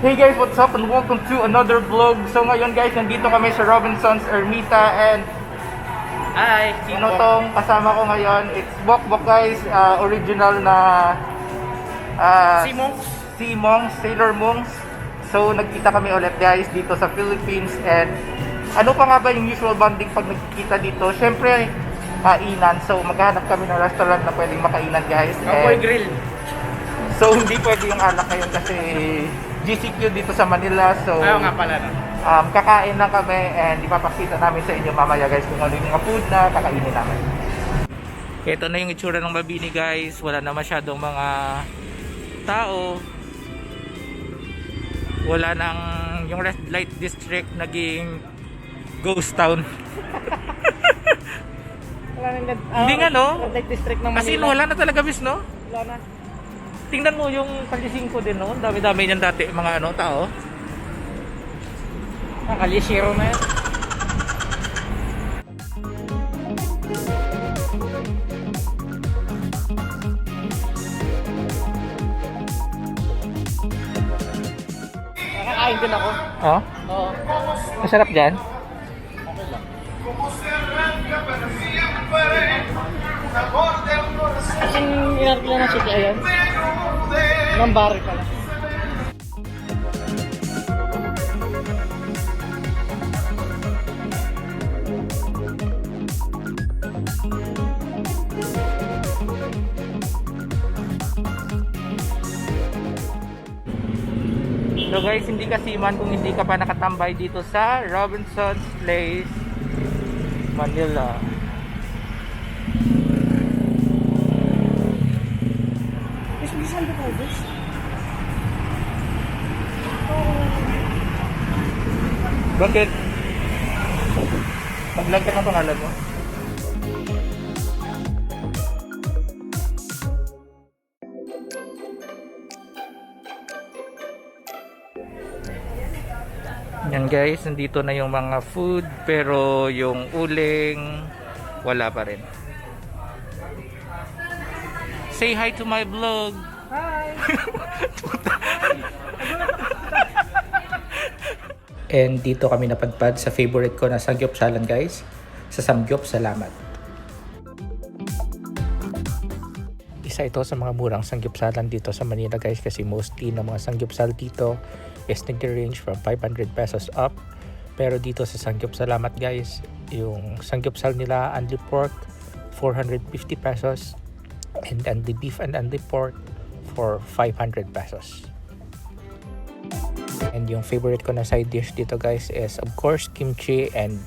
Hey guys, what's up and welcome to another vlog. So ngayon guys, nandito kami sa Robinson's Ermita and Hi! sino tong kasama ko ngayon? It's Bokbok guys, original na Si Monks. Sea Monks, Sailor Monks. So nagkita kami ulit guys dito sa Philippines and ano pa nga ba yung usual bonding pag nagkikita dito? Syempre, kainan. So maghahanap kami ng restaurant na pwedeng makainan guys. Apoy Grill. So hindi pwede yung alak ngayon kasi GCQ dito sa Manila. So Ayaw nga pala no? kakain lang kami and ipapakita namin sa inyo mamaya guys kung ano yung mga food na kakainin namin. Ito na yung itsura ng Mabini guys. Wala na masyadong mga tao. Wala nang yung red light district naging ghost town. Wala nang Hindi nga no? Red Light District ng Manila. As in wala na talaga bis no? Wala na. Tingnan mo yung Kalising ko din no? Dami-dami niyan dati mga ano tao. Nakalisiro na yan. Nakakain din ako. Oh? Oo. Masarap dyan? Kasi inarkila na siya ayan. Ng bari pala. So guys, hindi ka siman kung hindi ka pa nakatambay dito sa Robinson's Place, Manila. Saan ba tayo, boss? Bakit? Mag-vlog ka ng pangalan mo? Yan guys, nandito na yung mga food pero yung uling wala pa rin. Say hi to my vlog. Hi! And dito kami napadpad sa favorite ko na Samgyupsalan guys. Sa Samgyup, salamat. Isa ito sa mga murang Samgyupsalan dito sa Manila guys kasi mostly ng mga Samgyupsal dito is nag-range from 500 pesos up. Pero dito sa Samgyup Salamat guys, yung Samgyupsal nila only pork 450 pesos and only beef and only pork for 500 pesos. And yung favorite ko na side dish dito guys is of course kimchi and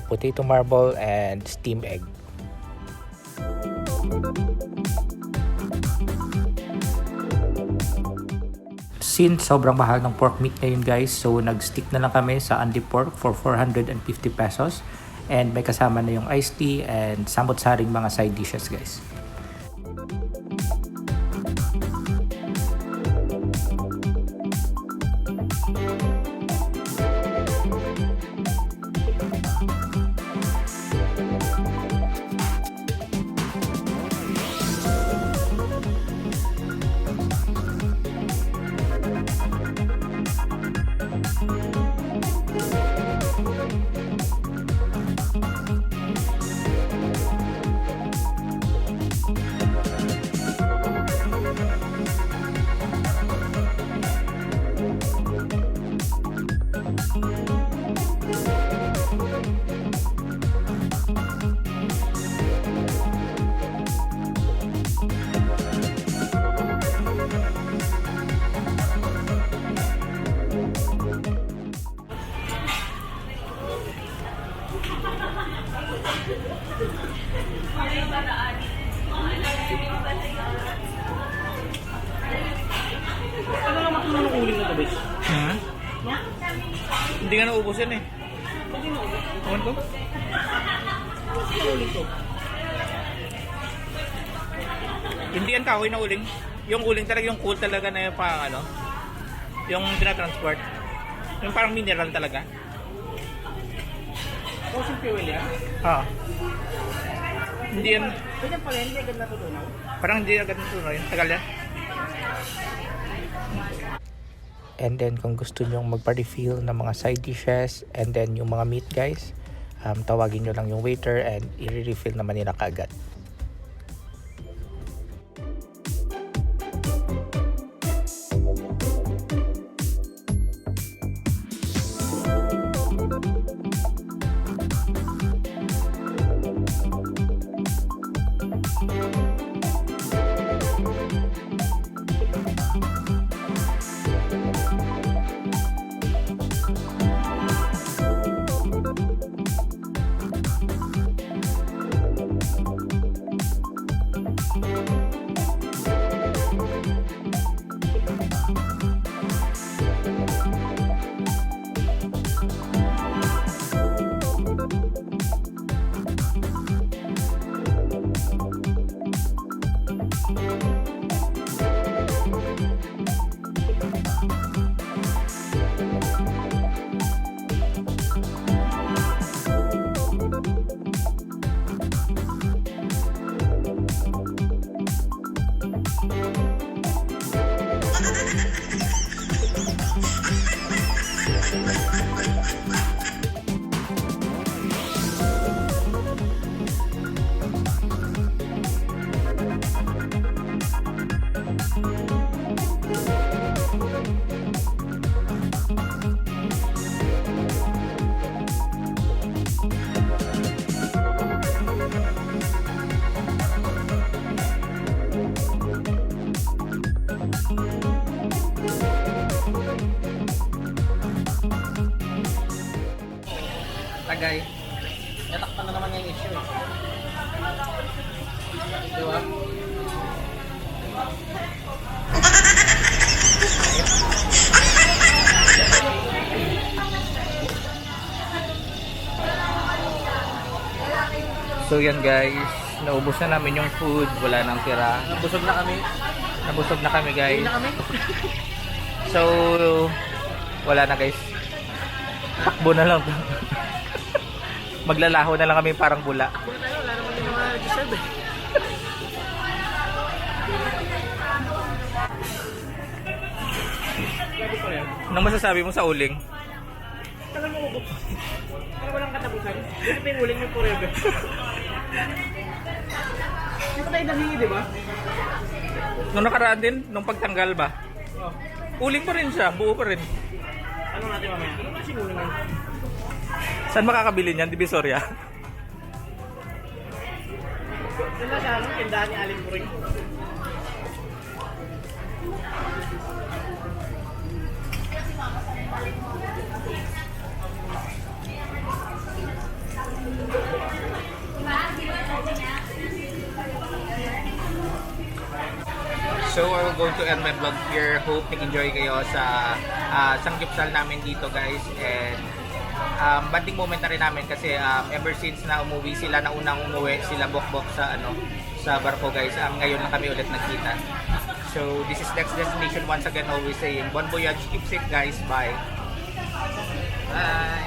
potato marble and steamed egg. Since sobrang mahal ng pork meat ngayon guys, so nag-stick na lang kami sa only pork for 450 pesos and may kasama na yung iced tea and samot-saring mga side dishes guys. Hindi nga naubos yan eh. Hindi na ulit. Ewan ko. Ulit ko. Hindi yan kahoy na uling. Yung uling talaga, yung cool talaga na yung parang ano. Yung tinatransport. Yung parang mineral talaga. Fossil fuel yan. Ah. Hindi yan, Ganyan pala, hindi agad natutunaw. parang hindi agad natuloy. Tagal yan. And then kung gusto nyong magpa-refill ng mga side dishes and then yung mga meat guys, tawagin nyo lang yung waiter and i-refill naman nila kaagad. Tagay. Natakpan na naman yung issue eh. Diba? So yan guys, naubos na namin yung food, wala nang tira. Busog na kami. Nabusog na kami guys. Uwi na kami. So, wala na guys. Takbo na lang. Maglalaho na lang kami parang bula. Kung tayo, wala naman yung mga reserve eh. Grabe pa yan. Anong masasabi mo sa uling? Tagal mo ubos. Para walang katapusan. Dito pa yung uling yung forever. Hindi pa tayo nanghingi, di ba? Nung nakaraan din, nung pagtanggal ba? Oh. Uling pa rin siya, buo pa rin. Ano natin mamaya? Ano kasi uling yun? Saan makakabili niyan? Divisoria? Doon na sa ano, tindahan ni Alin Puring. So we're going to end my vlog here. Hope nag-enjoy kayo sa sanggipsal namin dito guys. And banding moment na rin namin kasi ever since na umuwi sila, na unang umuwi sila Bokbok sa sa barko guys, ngayon lang kami ulit nagkita. So this is next destination, once again always saying bon voyage, keep safe guys, bye. Bye!